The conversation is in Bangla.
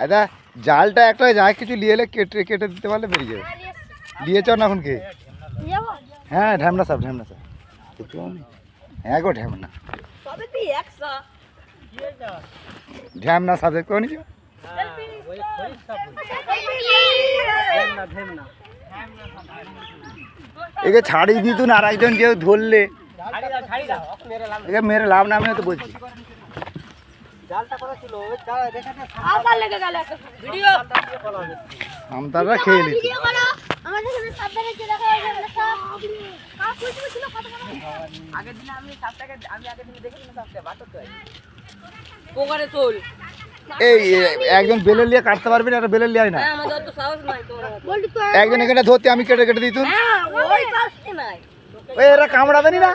আচ্ছা জালটা একটা যা কিছু নিয়ে এলে কেটে কেটে দিতে পারলে বেরিয়ে যাবে। নিয়েছ না এখন কে? হ্যাঁ ঢ্যামনা সাপ হ্যাঁ গো ঢ্যামনা ঢ্যামনা সাপ দেখতে পাবো নিচে। একে ছাড়িয়ে দিত না, আর একজন কেউ ধরলে একে মেরে লাভ না, আমি তো বলছি। আমতারা খেয়ে নিচ্ছি। এই একজন বেলে লিয়ে কাটতে পারবি না, বেলে লিয়াই না একজন এখানে ধরতে, আমি কেটে কেটে দিত। এরা কামড়াবে না।